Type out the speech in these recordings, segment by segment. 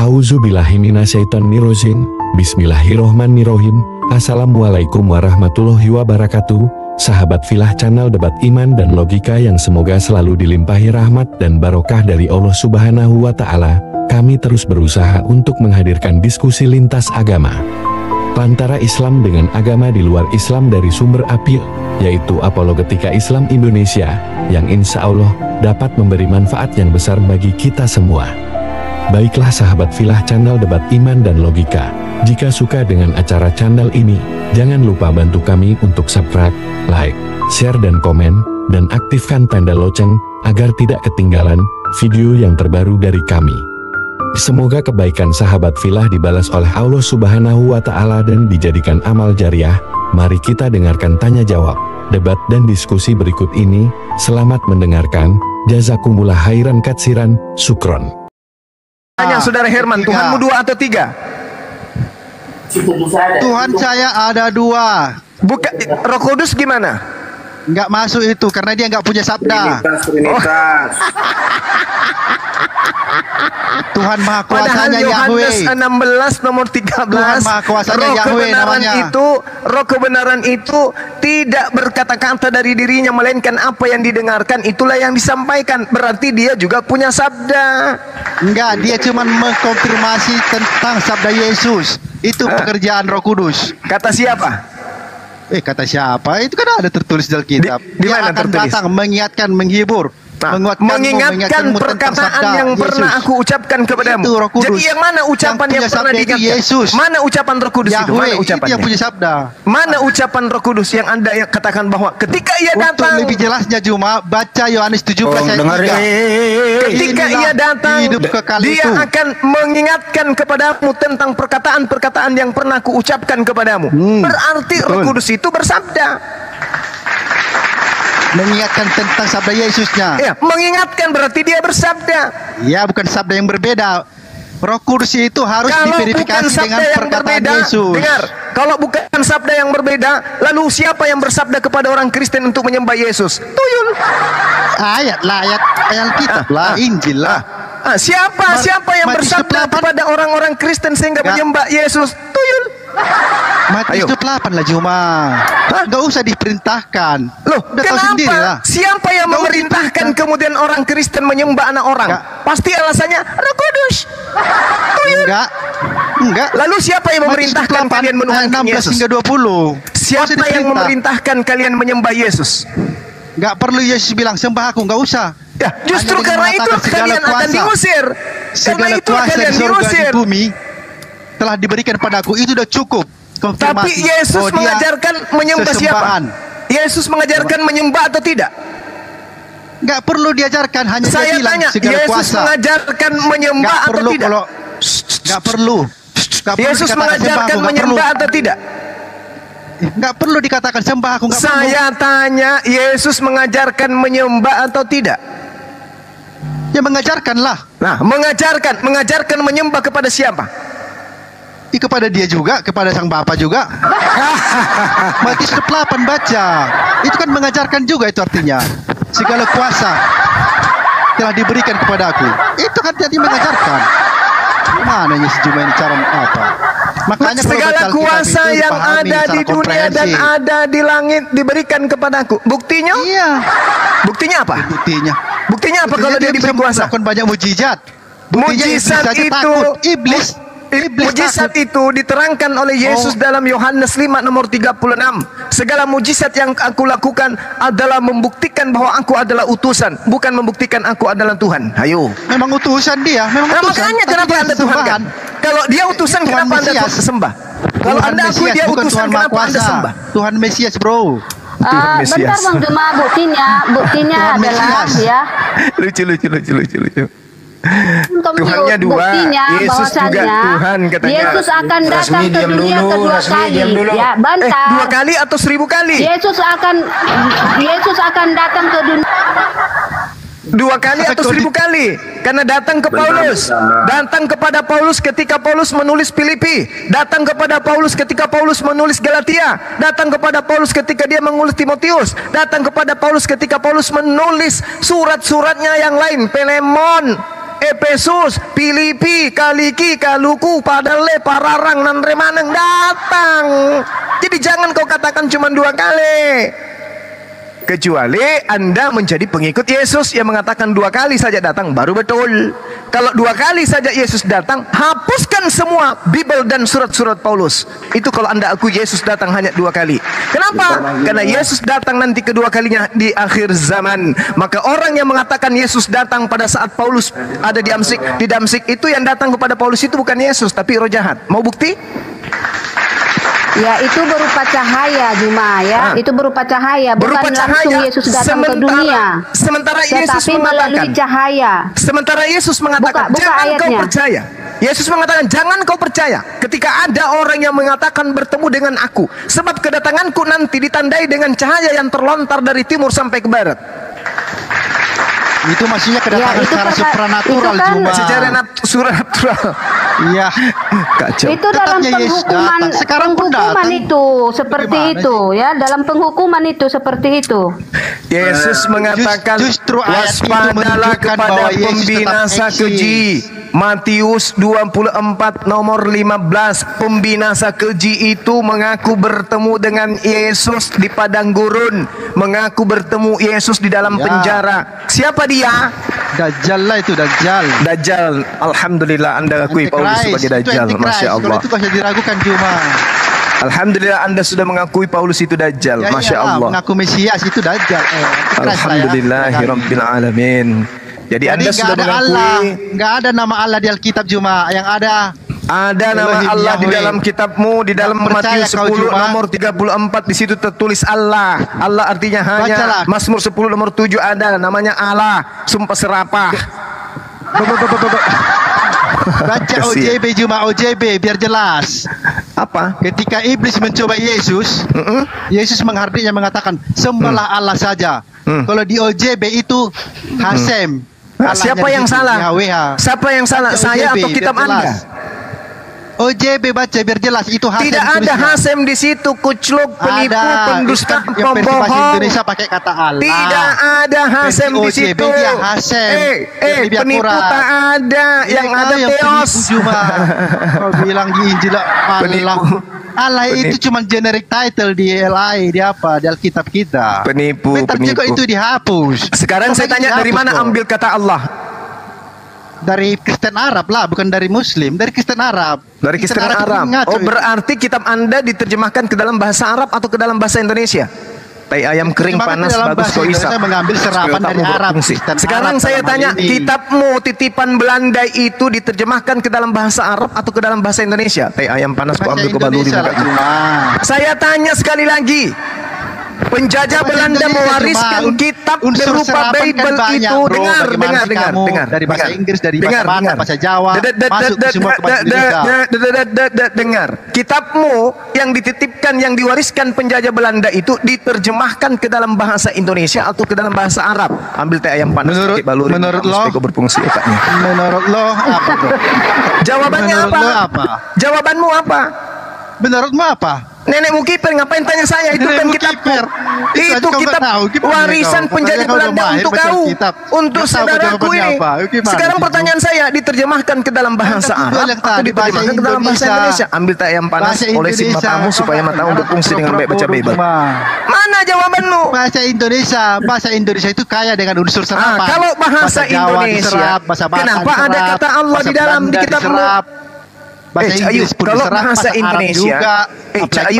Auzubillahiminasyaitonirrojim. Bismillahirrohmanirrohim. Assalamualaikum warahmatullahi wabarakatuh. Sahabat Filah Channel Debat Iman dan Logika yang semoga selalu dilimpahi rahmat dan barokah dari Allah Subhanahu wa Ta'ala. Kami terus berusaha untuk menghadirkan diskusi lintas agama antara Islam dengan agama di luar Islam dari sumber API, yaitu Apologetika Islam Indonesia, yang insya Allah dapat memberi manfaat yang besar bagi kita semua. Baiklah sahabat Filah Channel Debat Iman dan Logika, jika suka dengan acara channel ini, jangan lupa bantu kami untuk subscribe, like, share dan komen, dan aktifkan tanda lonceng agar tidak ketinggalan video yang terbaru dari kami. Semoga kebaikan sahabat Filah dibalas oleh Allah Subhanahu wa Ta'ala dan dijadikan amal jariah. Mari kita dengarkan tanya jawab, debat dan diskusi berikut ini. Selamat mendengarkan. Jazakumullah khairan katsiran, sukron. Tanya saudara Herman, Tuhanmu 2 atau 3? Tuhan saya ada 2. Bukan, Roh Kudus gimana? Nggak masuk itu karena dia nggak punya sabda. Trinitas. Tuhan Maha Padahal Kuasanya Yohanes Yahweh. 16 nomor 13. Tuhan Maha Kuasanya Roh Yahweh kebenaran namanya. Roh kebenaran itu tidak berkata-kata dari dirinya, melainkan apa yang didengarkan itulah yang disampaikan. Berarti dia juga punya sabda. Enggak, dia cuma mengkonfirmasi tentang sabda Yesus. Itu pekerjaan Roh Kudus. Kata siapa? Kata siapa? Itu kan ada tertulis di Alkitab. Di Dia mana akan tertulis? datang mengingatkan, menghibur. Mengingatkan perkataan yang pernah aku ucapkan kepadamu. Itu Roh Kudus. Jadi yang mana ucapan yang pernah diingatkan? Yesus. Mana ucapan Roh Kudus itu? Mana Yahweh, ucapannya? itu yang punya sabda. Mana ucapan Roh Kudus yang Anda katakan bahwa ketika ia datang? Untuk lebih jelasnya cuma baca Yohanes 17 ayat 3. Ketika ia datang, dia akan mengingatkan kepadamu tentang perkataan-perkataan yang pernah aku ucapkan kepadamu. Berarti Roh Kudus itu bersabda. Mengingatkan tentang sabda Yesusnya. Ya, mengingatkan berarti dia bersabda. Ya, bukan sabda yang berbeda. Roh Kudus itu harus Kalau diverifikasi bukan sabda dengan yang perkataan berbeda, Yesus. dengar, kalau bukan sabda yang berbeda, lalu siapa yang bersabda kepada orang Kristen untuk menyembah Yesus? Tuyul. Ayat Alkitab lah, Injil lah. Siapa yang bersabda kepada orang-orang Kristen sehingga menyembah Yesus? Tuyul. Matius 8 lah cuma. Gak usah diperintahkan. Loh, udah tahu sendiri lah. kenapa? Siapa yang memerintahkan kemudian orang Kristen menyembah anak orang? Pasti alasannya Roh Kudus. Tuyul. Enggak. Lalu siapa yang memerintahkan kalian menuhankan 16 Yesus? hingga 20. Siapa yang memerintahkan kalian menyembah Yesus? Gak perlu Yesus bilang sembah aku, gak usah. Ya, justru karena itu kalian akan diusir. Karena itu kalian diusir. Di bumi telah diberikan padaku, itu sudah cukup. Tapi Yesus mengajarkan menyembah siapa? Yesus mengajarkan menyembah atau tidak? Enggak perlu diajarkan, hanya saya dia bilang tanya, segala Yesus kuasa. mengajarkan menyembah atau tidak? Enggak perlu. Yesus mengajarkan menyembah atau tidak? Enggak perlu dikatakan sembah aku, enggak perlu. Saya tanya, Yesus mengajarkan menyembah atau tidak? Ya mengajarkanlah. Nah, mengajarkan menyembah kepada siapa? Kepada dia juga, kepada sang Bapa juga. Matius 8 baca. Itu kan mengajarkan juga, itu artinya segala kuasa telah diberikan kepadaku. Itu kan jadi mengajarkan. Mana nya sejumlah ini cara apa? Makanya segala kuasa yang ada di dunia dan ada di langit diberikan kepadaku. Buktinya? Iya. Buktinya apa? Buktinya apa kalau dia diberi kuasa? Melakukan banyak mujizat. Mujizat itu Iblis mujizat itu diterangkan oleh Yesus dalam Yohanes 5 nomor 36. Segala mujizat yang aku lakukan adalah membuktikan bahwa aku adalah utusan, bukan membuktikan aku adalah Tuhan. Ayo. Memang utusan dia, memang utusan. Makanya kenapa Anda Tuhan kan? Kalau dia utusan kenapa Anda sembah? Kalau Anda akui dia utusan kenapa Anda sembah? Tuhan Mesias, bro. Bentar Bang Gema, buktinya adalah ya. Lucu. Tuhannya 2, Yesus juga Tuhan katanya. Yesus akan datang ke dunia kedua kali. Ya, bantah. 2 kali atau 1000 kali? Yesus akan datang ke dunia 2 kali atau 1000 kali? Karena datang ke Paulus, datang kepada Paulus ketika Paulus menulis Filipi, datang kepada Paulus ketika Paulus menulis Galatia, datang kepada Paulus ketika dia menulis Timotius, datang kepada Paulus ketika Paulus menulis surat-suratnya yang lain, Filemon, Efesus, Filipi, Kaliki, Kaluku, Padale, Pararang, nan Remaneng datang. Jadi jangan kau katakan cuma 2 kali. Kecuali Anda menjadi pengikut Yesus yang mengatakan 2 kali saja datang baru betul. Kalau 2 kali saja Yesus datang, hapuskan semua Bible dan surat-surat Paulus. Itu kalau Anda akui Yesus datang hanya 2 kali. Kenapa? Karena Yesus datang nanti kedua kalinya di akhir zaman. Maka orang yang mengatakan Yesus datang pada saat Paulus ada di Damsik itu yang datang kepada Paulus itu bukan Yesus tapi roh jahat. Mau bukti? Ya, itu berupa cahaya, Juma, ya. Itu berupa cahaya, bukan berupa langsung cahaya. Yesus datang ke dunia. Sementara Yesus Tetapi melalui cahaya. Sementara Yesus mengatakan, buka jangan ayatnya. kau percaya. Yesus mengatakan, jangan kau percaya ketika ada orang yang mengatakan bertemu dengan aku. Sebab kedatanganku nanti ditandai dengan cahaya yang terlontar dari timur sampai ke barat. Itu maksudnya kedatangan secara supranatural, kan, Juma. Secara supranatural. Iya. Kacau. Itu dalam penghukuman, itu seperti itu, ya. Dalam penghukuman itu seperti itu. Yesus mengatakan, justru ayat itu waspadalah menunjukkan kepada bahwa Yesus pembinasa tetap keji. Matius 24 nomor 15. Pembinasa keji itu mengaku bertemu dengan Yesus di padang gurun, mengaku bertemu Yesus di dalam penjara. Siapa dia? Dajjal lah itu, Dajjal. Dajjal. Alhamdulillah Anda akui Paulus sebagai Dajjal. Masya Allah. Kalau itu kau diragukan, Juma. Alhamdulillah Anda sudah mengakui Paulus itu Dajjal. Ya, Masya iyalah, Allah. mengaku Mesias itu Dajjal. Alhamdulillahirabbil alamin. Jadi Anda sudah mengakui nggak ada nama Allah di Alkitab, Juma. Yang ada nama Allah di dalam kitabmu, di dalam Matius 10 nomor 34 di situ tertulis Allah. Allah artinya hanya. Bacalah. Mazmur 10 nomor 7 ada namanya Allah. Sumpah serapah. Baca OJB, Juma, OJB biar jelas. Apa? Ketika iblis mencoba Yesus, Yesus menghardiknya mengatakan sembahlah Allah saja. Kalau di OJB itu Hasem. Siapa yang salah? Siapa yang salah? Saya atau kitab Anda? OJB baca biar jelas itu Hasem. Tidak ada Hasem di situ, kucluk, penipu, pendusta, pembohong. Indonesia pakai kata Allah. Tidak ada Hasem di situ. Dia Hasem. Penipu tak ada, yang ada Theos. Kau bilang di Injil Allah. Allah itu cuma generic title di LI, di apa? Di Alkitab kita. Penipu. juga itu dihapus. Sekarang saya tanya, dari mana ambil kata Allah? Dari Kristen Arab lah, bukan dari Muslim, dari Kristen Arab. Dari Kristen Arab. Oh, berarti kitab Anda diterjemahkan ke dalam bahasa Arab atau ke dalam bahasa Indonesia? Tai ayam kering panas bagus kok Isa. Mengambil serapan dari Arab. Sekarang saya tanya, kitabmu titipan Belanda itu diterjemahkan ke dalam bahasa Arab atau ke dalam bahasa Indonesia? Tai ayam panas kok ambil ke baluri muka. Saya tanya sekali lagi. Penjajah Belanda mewariskan kitab berupa Bible itu. Dengar. Dari bahasa Inggris, dari bahasa Batak, bahasa Jawa, masuk semua ke bahasa Indonesia. Dengar. Kitabmu yang dititipkan, yang diwariskan penjajah Belanda itu diterjemahkan ke dalam bahasa Indonesia atau ke dalam bahasa Arab? Ambil teh ayam panas pakai baluri. Menurut lo berfungsi otaknya. Menurut lo apa? Jawabannya apa? Jawabanmu apa? Menurutmu apa? Nenekmu kiper, ngapain tanya saya? Itu kan kitabku. Itu kitab warisan penjajah Belanda untuk kau, untuk saudaraku ini. Sekarang pertanyaan saya, diterjemahkan ke dalam bahasa Arab atau diterjemahkan ke dalam bahasa Indonesia? Ambil tak ayam panas, olesin matamu supaya matamu berfungsi dengan baik baca Bible. Mana jawabanmu? Bahasa Indonesia itu kaya dengan unsur serapan. Kalau bahasa Indonesia, kenapa ada kata Allah di dalam di kitabmu? Bahasa Inggris pun kalau bahasa Indonesia juga,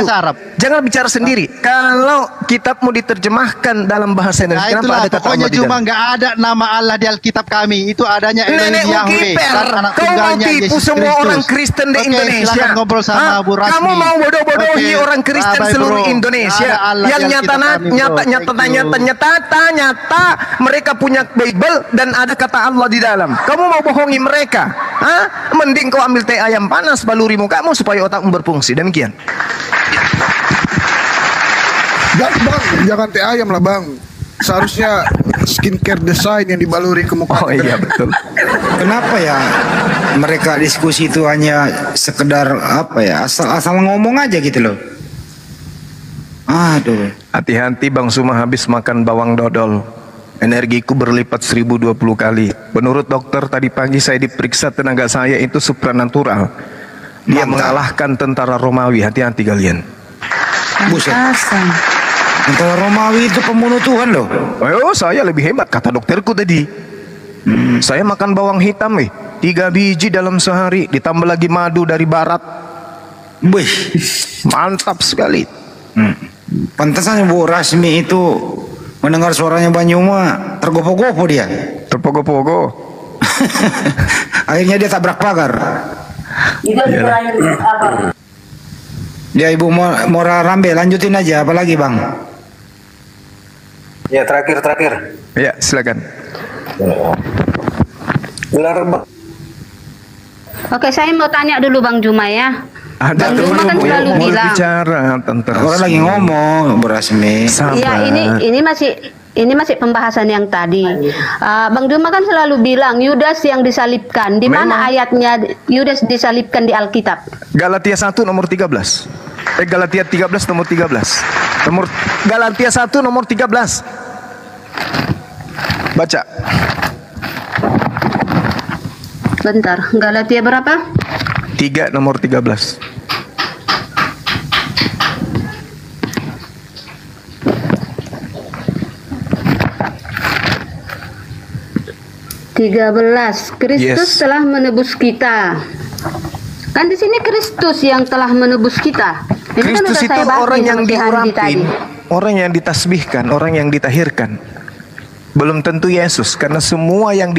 Arab. Jangan bicara sendiri. Kalau kitabmu diterjemahkan dalam bahasa Indonesia, kenapa ada kata Allah di dalam? Cuma nggak ada nama Allah di Alkitab kami. Itu adanya Elohim Yahweh. Kau mau tipu semua orang Kristen di Indonesia? Kamu mau bodoh-bodohi orang Kristen seluruh Indonesia yang nyata mereka punya Bible dan ada kata Allah di dalam. Kamu mau bohongi mereka? Mending kau ambil teh ayam panas baluri mukamu supaya otakmu berfungsi. Demikian. Jangan teh ayam lah bang. Seharusnya skincare design yang dibaluri ke muka. Oh iya betul. Kenapa ya mereka diskusi itu hanya sekedar apa ya, asal ngomong aja gitu loh. Aduh. Hati-hati Bang Suma habis makan bawang dodol. Energiku berlipat 1020 kali. Menurut dokter tadi pagi saya diperiksa, tenaga saya itu supranatural. Dia mengalahkan tentara Romawi. Hati-hati kalian. Buset. Tentara Romawi itu pembunuh Tuhan loh. Oh, saya lebih hebat kata dokterku tadi. Saya makan bawang hitam 3 biji dalam sehari, ditambah lagi madu dari barat. Wih, mantap sekali. Pantesan Bu Rasmi itu mendengar suaranya Banyuma tergopo-gopo dia. Terpogo-pogo. Akhirnya dia tabrak pagar. Ya Ibu Mora Rambe, lanjutin aja, apalagi Bang? Ya terakhir. Ya silakan. Oke, saya mau tanya dulu Bang Juma ya. Ada Bang Juma kan selalu bilang. Bicara tentang orang lagi ngomong, Bu Rasmi. Iya, ini masih pembahasan yang tadi. Bang Juma kan selalu bilang Yudas yang disalibkan. Di mana ayatnya Yudas disalibkan di Alkitab? Galatia 1 nomor 13. Galatia 13 nomor 13. Galatia 1 nomor 13. Baca. Bentar, Galatia berapa? 3 nomor 13. Kristus telah menebus kita. Kan di sini Kristus yang telah menebus kita. Ini Kristus kan itu orang yang diurapin, tadi. orang yang ditasbihkan, orang yang ditahirkan. Belum tentu Yesus, karena semua yang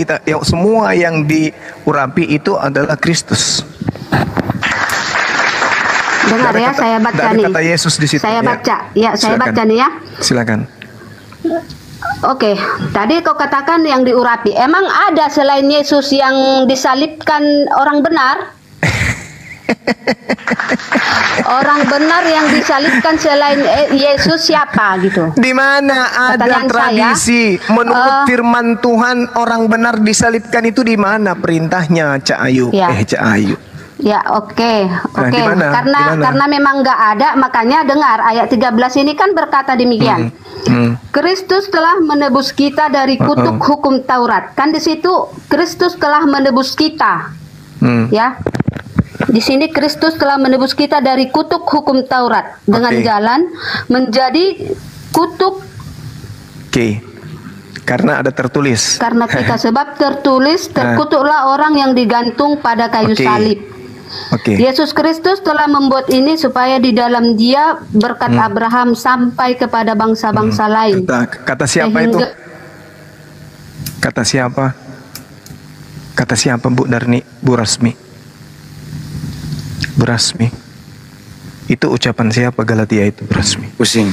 diurapi itu adalah Kristus. Dengar ya, saya baca nih. Kata Yesus di situ. Saya baca, saya baca nih ya. Silakan. Oke, tadi kau katakan yang diurapi. Emang ada selain Yesus yang disalibkan orang benar? Orang benar yang disalibkan selain Yesus siapa gitu? Di mana ada tradisi menurut firman Tuhan orang benar disalibkan itu di mana perintahnya, Cak Ayu? Cak Ayu. Ya, oke. Dimana? Karena memang nggak ada, makanya dengar ayat 13 ini kan berkata demikian. Kristus telah menebus kita dari kutuk hukum Taurat. Kan di situ Kristus telah menebus kita. Ya. Di sini Kristus telah menebus kita dari kutuk hukum Taurat dengan jalan menjadi kutuk. Karena ada tertulis. Karena kita sebab tertulis, terkutuklah orang yang digantung pada kayu salib. Yesus Kristus telah membuat ini supaya di dalam Dia berkat Abraham sampai kepada bangsa-bangsa lain. Kata siapa itu? Kata siapa? Kata siapa Bu Darni? Bu Rasmi? Bu Rasmi. Itu ucapan siapa Galatia itu Bu Rasmi? Pusing.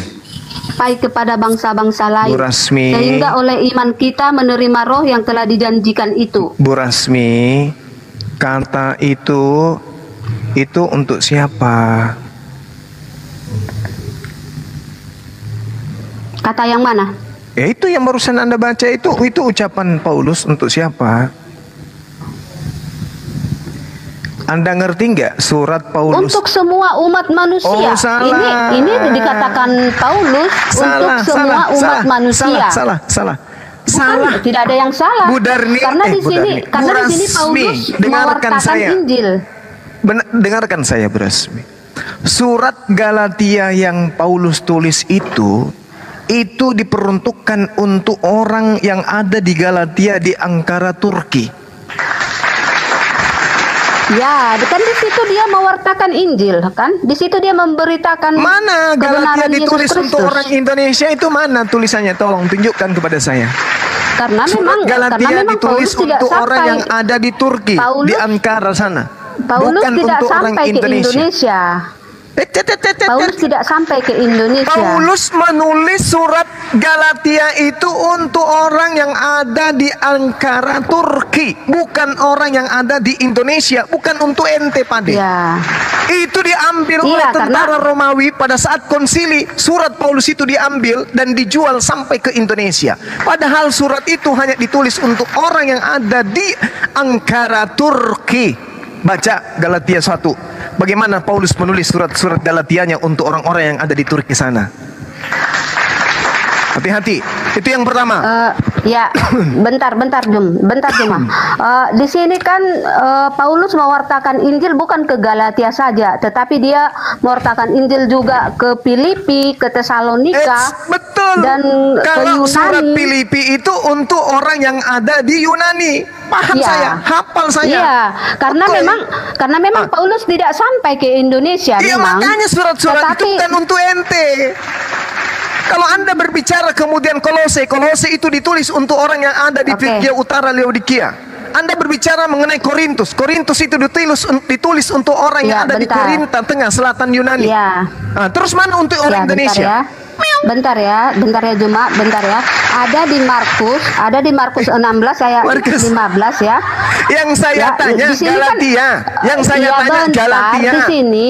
Sampai kepada bangsa-bangsa lain. Bu Rasmi. Sehingga oleh iman kita menerima roh yang telah dijanjikan itu. Bu Rasmi, kata itu untuk siapa? Kata yang mana? Ya itu yang barusan Anda baca itu ucapan Paulus untuk siapa? Anda ngerti nggak surat Paulus? Untuk semua umat manusia. Oh, salah. Ini dikatakan Paulus untuk semua umat manusia. Salah. Tidak ada yang salah. Bu Darni, karena di sini Paulus mewartakan Injil. Dengarkan saya Bu Rasmi. Surat Galatia yang Paulus tulis itu diperuntukkan untuk orang yang ada di Galatia di Ankara Turki. Ya, kan di situ dia mewartakan Injil, kan? Di situ dia memberitakan mana Galatia ditulis Yesus untuk orang Indonesia itu mana tulisannya? Tolong tunjukkan kepada saya. Karena surat memang Galatia ditulis Paulus untuk orang yang ada di Turki, di Ankara sana. Paulus bukan tidak untuk orang sampai ke Indonesia. Paulus tidak sampai ke Indonesia. Paulus menulis surat Galatia itu untuk orang yang ada di Ankara Turki, bukan orang yang ada di Indonesia, bukan untuk ente Pade. Ya. Itu diambil oleh tentara Romawi pada saat konsili. Surat Paulus itu diambil dan dijual sampai ke Indonesia. Padahal surat itu hanya ditulis untuk orang yang ada di Ankara Turki. Baca Galatia 1. Bagaimana Paulus menulis surat-surat Galatianya untuk orang-orang yang ada di Turki sana. Hati-hati. Itu yang pertama. Ya, bentar Juma. Di sini kan Paulus mewartakan Injil bukan ke Galatia saja, tetapi dia mewartakan Injil juga ke Filipi, ke Tesalonika, betul. Dan kalau ke Yunani. surat Filipi itu untuk orang yang ada di Yunani. Paham saya, hafal saya. Iya, karena memang Paulus tidak sampai ke Indonesia. Iya, makanya surat-surat itu bukan untuk ente. Kalau Anda berbicara kemudian Kolose itu ditulis untuk orang yang ada di Frigia Utara, Laodikia. Anda berbicara mengenai Korintus itu ditulis untuk orang yang ada di Korinta, tengah selatan Yunani. Nah, terus mana untuk orang Indonesia? Bentar ya Juma, ada di Markus 16 ayat 15 ya. Yang saya tanya Galatia, yang saya tanya Galatia. Di sini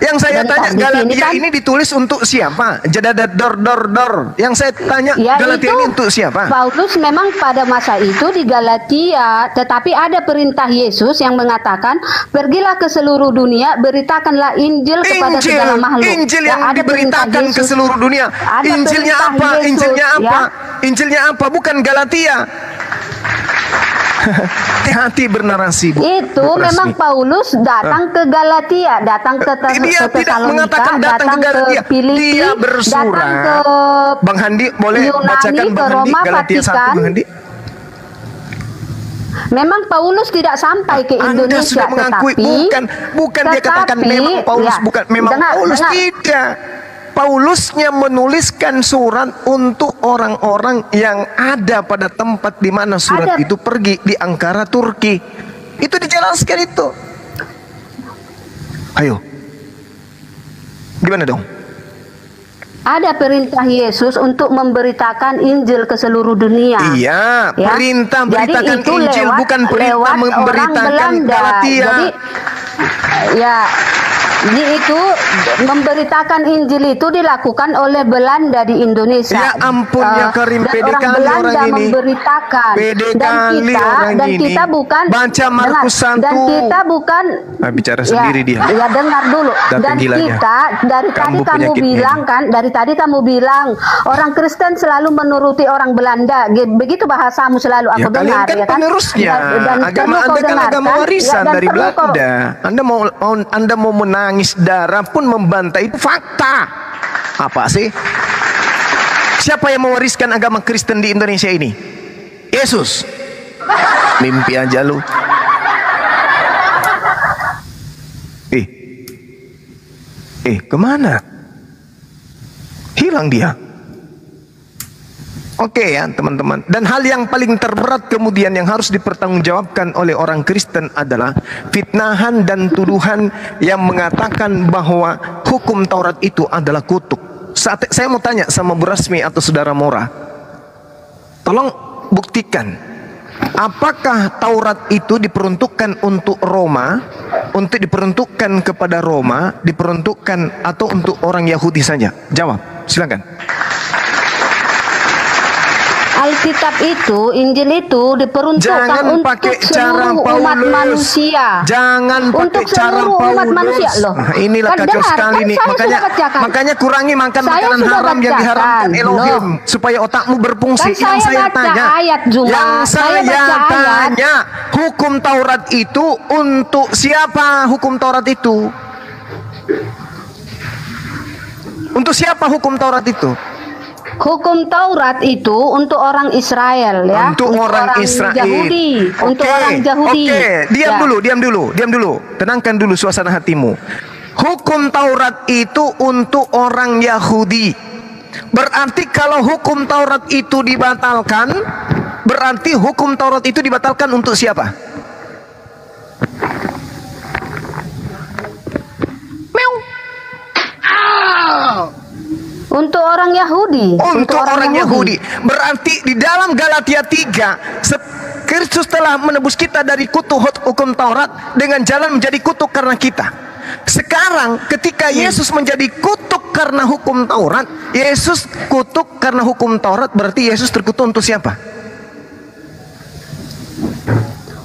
yang saya tanya Galatia ini ditulis untuk siapa? Dor. Yang saya tanya Galatia ini untuk siapa? Paulus memang pada masa itu di Galatia, tetapi ada perintah Yesus yang mengatakan, pergilah ke seluruh dunia, beritakanlah Injil kepada segala makhluk. Injil yang diberitakan ke seluruh dunia. Injilnya apa? Injilnya apa? Bukan Galatia. Hati-hati bernarasi, Bu. Itu memang Paulus datang ke Galatia, datang ke Tesalonika, datang ke Filipi, dia bersurat. Datang ke Bang Handi boleh Yunani, bacakan Bang Handi Galatia 1, Bang Handi. Memang Paulus tidak sampai ke Indonesia. Anda sudah mengakui, bukan dia katakan memang Paulus Paulus tidak. Paulusnya menuliskan surat untuk orang-orang yang ada pada tempat di mana surat itu pergi, di Ankara, Turki. Itu dijelaskan itu. Ayo. Gimana dong? Ada perintah Yesus untuk memberitakan Injil ke seluruh dunia. Iya, perintah beritakan Injil, bukan perintah memberitakan Galatia. Jadi itu memberitakan Injil itu dilakukan oleh Belanda di Indonesia. Ya ampun ya Karim, pede kali orang ini. Memberitakan. Dan kita bukan baca Markus 1. Dan kita bukan bicara sendiri dia. Ya dengar dulu. Dan kita dari tadi kamu bilang orang Kristen selalu menuruti orang Belanda. Begitu bahasamu selalu aku dengar ya kan. Penerusnya. Agama Anda kan agama warisan dari Belanda. Anda mau menangis darah pun membantah, itu fakta. Apa sih? Siapa yang mewariskan agama Kristen di Indonesia ini? Yesus. Mimpi aja lu. Kemana? Hilang dia. Oke ya teman-teman. Dan hal yang paling terberat kemudian yang harus dipertanggungjawabkan oleh orang Kristen adalah fitnahan dan tuduhan yang mengatakan bahwa hukum Taurat itu adalah kutuk. Saya mau tanya sama Bu Rasmi atau Saudara Mora, tolong buktikan, apakah Taurat itu diperuntukkan untuk Roma, untuk diperuntukkan kepada Roma, diperuntukkan atau untuk orang Yahudi saja? Jawab, silakan. Alkitab itu, Injil itu diperuntukkan untuk seluruh umat manusia. Jangan pakai cara Paulus. Manusia loh. Nah, inilah kacau sekali nih. Makanya kurangi makan makanan haram yang diharamkan Elohim supaya otakmu berfungsi. Yang saya tanya, hukum Taurat itu untuk siapa? Hukum Taurat itu untuk siapa? Hukum Taurat itu hukum Taurat itu untuk orang Israel ya. Untuk orang Israel. Yahudi. Untuk orang Yahudi. Diam dulu. Tenangkan dulu suasana hatimu. Hukum Taurat itu untuk orang Yahudi. Berarti kalau hukum Taurat itu dibatalkan, berarti hukum Taurat itu dibatalkan untuk siapa? Untuk orang Yahudi. Untuk orang Yahudi. Berarti di dalam Galatia 3, Kristus telah menebus kita dari kutuk hukum Taurat dengan jalan menjadi kutuk karena kita. Sekarang ketika Yesus menjadi kutuk karena hukum Taurat, Yesus kutuk karena hukum Taurat, berarti Yesus terkutuk untuk siapa?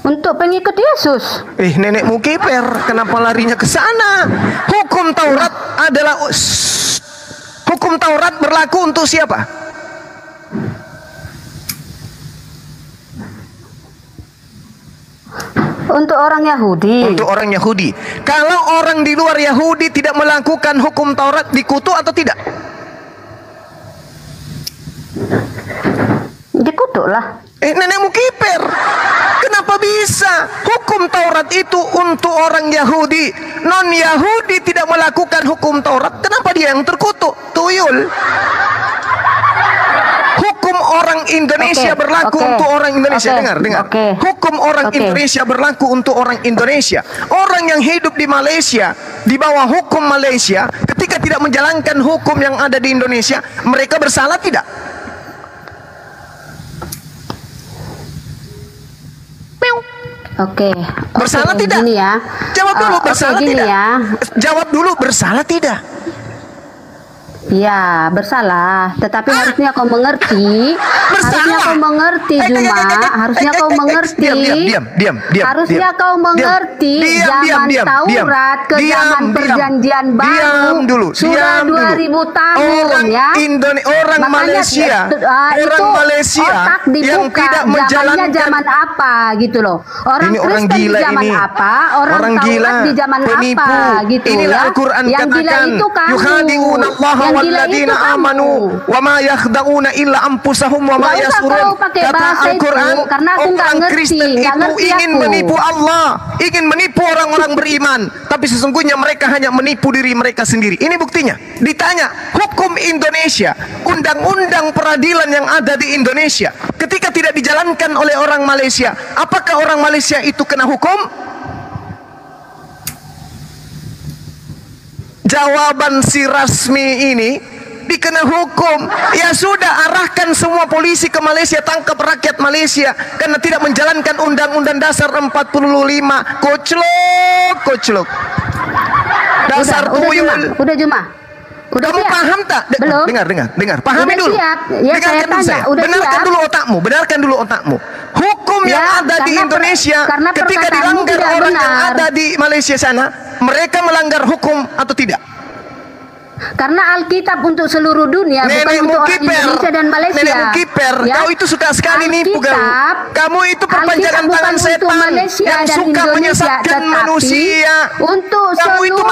Untuk pengikut Yesus. Nenekmu kiper, kenapa larinya ke sana? Hukum Taurat adalah Hukum Taurat berlaku untuk siapa? Untuk orang Yahudi. Untuk orang Yahudi. Kalau orang di luar Yahudi tidak melakukan hukum Taurat, dikutuk atau tidak? Dikutuk lah. Nenekmu kiper. Kenapa bisa? Hukum Taurat itu untuk orang Yahudi. Non Yahudi tidak melakukan hukum Taurat. Kenapa dia yang terkutuk? Tuyul. Hukum orang Indonesia berlaku untuk orang Indonesia. Dengar. Hukum orang Indonesia berlaku untuk orang Indonesia. Orang yang hidup di Malaysia, di bawah hukum Malaysia, ketika tidak menjalankan hukum yang ada di Indonesia, mereka bersalah tidak? Bersalah tidak? Gini ya. Jawab dulu, bersalah tidak? Ya. Jawab dulu, bersalah tidak? Ya, bersalah. Tetapi harusnya kau mengerti. Harusnya kau mengerti, Juma. Harusnya kau mengerti. Diam. Harusnya kau mengerti zaman Taurat ke zaman Perjanjian Baru. Sudah 2000 tahun ya. Orang Malaysia, otak dibuka. Zamannya zaman apa gitu loh. Orang Kristen di zaman apa? Orang Taurat di zaman apa gitu ya. Yang gila itu kamu. Walladzina amanu wa ma yakhda'una illa anfusahum wa ma yasurun. Kata Al-Quran, orang Kristen itu ingin menipu Allah, ingin menipu orang-orang beriman, tapi sesungguhnya mereka hanya menipu diri mereka sendiri. Ini buktinya. Ditanya, hukum Indonesia, undang-undang peradilan yang ada di Indonesia, ketika tidak dijalankan oleh orang Malaysia, apakah orang Malaysia itu kena hukum? Jawaban si Rasmi ini dikena hukum. Ya sudah, arahkan semua polisi ke Malaysia, tangkap rakyat Malaysia karena tidak menjalankan Undang-Undang Dasar 45. Koclok. Dasar tuyul. Udah Juma. Kamu paham tak? Belum. Dengar. Pahami dulu. Ya, saya tanya. Benarkan dulu otakmu. Hukum yang ada di Indonesia ketika dilanggar orang yang ada di Malaysia sana, mereka melanggar hukum atau tidak? Karena Alkitab untuk seluruh dunia, bukan untuk orang Indonesia dan Malaysia. Nenekmu kiper, kau itu suka sekali nipu kau. Kamu itu perpanjangan tangan setan yang suka menyesatkan manusia. Untuk seluruh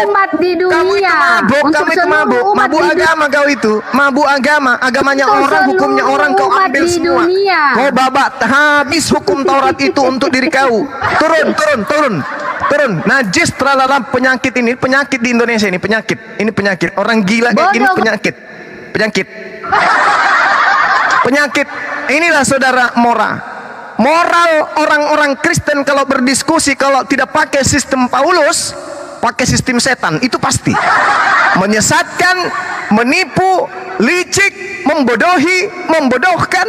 umat di dunia. Kamu itu mabuk. Mabuk agama kau itu. Mabuk agama. Agamanya orang, hukumnya orang, kau ambil semua. Kau babat habis hukum Taurat itu untuk diri kau. Turun. Najis terlalu penyakit ini, penyakit di Indonesia ini, penyakit. Orang gila kayak gini penyakit. Inilah saudara moral orang-orang Kristen kalau berdiskusi, kalau tidak pakai sistem Paulus, pakai sistem setan, itu pasti menyesatkan, menipu, licik, membodohkan,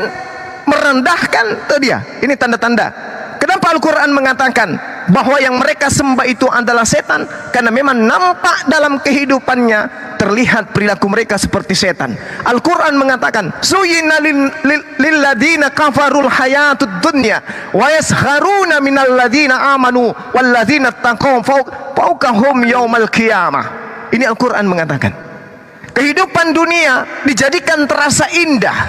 merendahkan. Itu dia. Ini tanda-tanda. Kenapa Al-Quran mengatakan bahwa yang mereka sembah itu adalah setan? Karena memang nampak dalam kehidupannya, terlihat perilaku mereka seperti setan. Al-Quran mengatakan, Suyina lilladina kafarul hayatud dunya wa yaskharuna minal ladina amanu walladina taqaw fawqahum yaumal qiyamah. Ini Al-Quran mengatakan, kehidupan dunia dijadikan terasa indah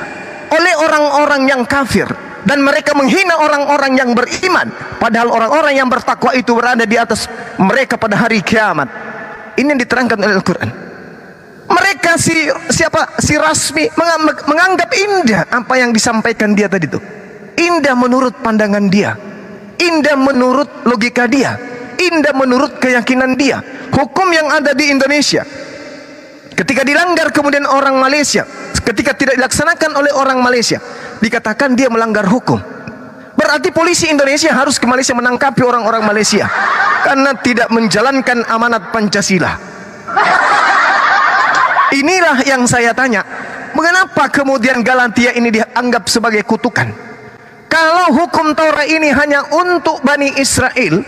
oleh orang-orang yang kafir, dan mereka menghina orang-orang yang beriman, padahal orang-orang yang bertakwa itu berada di atas mereka pada hari kiamat. Ini yang diterangkan oleh Al-Quran. Mereka si Rasmi menganggap indah apa yang disampaikan dia tadi itu. Indah menurut pandangan dia, indah menurut logika dia, indah menurut keyakinan dia. Hukum yang ada di Indonesia ketika dilanggar kemudian orang Malaysia, ketika tidak dilaksanakan oleh orang Malaysia, dikatakan dia melanggar hukum. Berarti polisi Indonesia harus ke Malaysia menangkapi orang-orang Malaysia karena tidak menjalankan amanat Pancasila. Inilah yang saya tanya, mengapa kemudian Galatia ini dianggap sebagai kutukan? Kalau hukum Taurat ini hanya untuk Bani Israel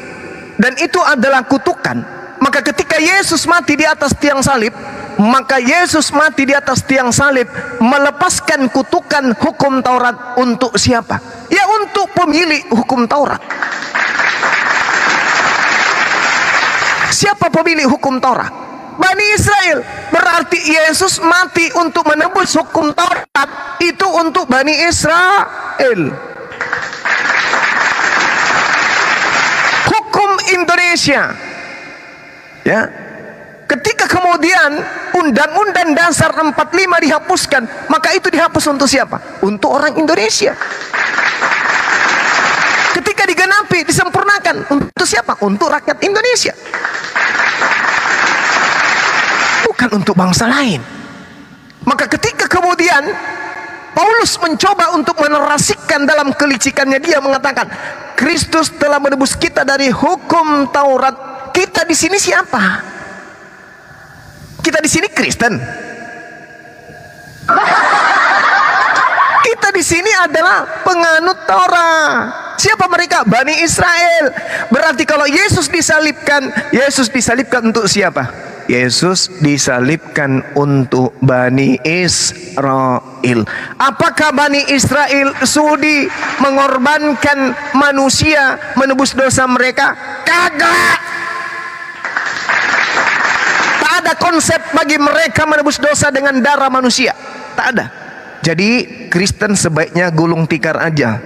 dan itu adalah kutukan, maka ketika Yesus mati di atas tiang salib, maka Yesus mati di atas tiang salib melepaskan kutukan hukum Taurat untuk siapa? Ya untuk pemilik hukum Taurat. Siapa pemilik hukum Taurat? Bani Israel. Berarti Yesus mati untuk menebus hukum Taurat itu untuk Bani Israel. Indonesia. Ya. Ketika kemudian Undang-Undang Dasar 45 dihapuskan, maka itu dihapus untuk siapa? Untuk orang Indonesia. Ketika digenapi, disempurnakan, untuk siapa? Untuk rakyat Indonesia. Bukan untuk bangsa lain. Maka ketika kemudian Paulus mencoba untuk menarasikan dalam kelicikannya, dia mengatakan, Kristus telah menebus kita dari hukum Taurat. Kita di sini siapa? Kita di sini Kristen. Kita di sini adalah penganut Taurat. Siapa mereka? Bani Israel. Berarti kalau Yesus disalibkan untuk siapa? Yesus disalibkan untuk Bani Israel. Apakah Bani Israel sudi mengorbankan manusia menebus dosa mereka? Kagak. Tak ada konsep bagi mereka menebus dosa dengan darah manusia. Tak ada. Jadi Kristen sebaiknya gulung tikar aja.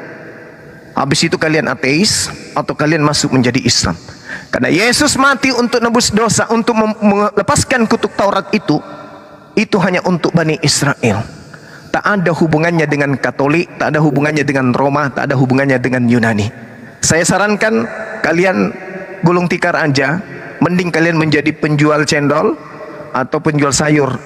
Habis itu kalian ateis atau kalian masuk menjadi Islam. Karena Yesus mati untuk nebus dosa, untuk melepaskan kutuk Taurat itu hanya untuk Bani Israel. Tak ada hubungannya dengan Katolik, tak ada hubungannya dengan Roma, tak ada hubungannya dengan Yunani. Saya sarankan kalian gulung tikar aja. Mending kalian menjadi penjual cendol atau penjual sayur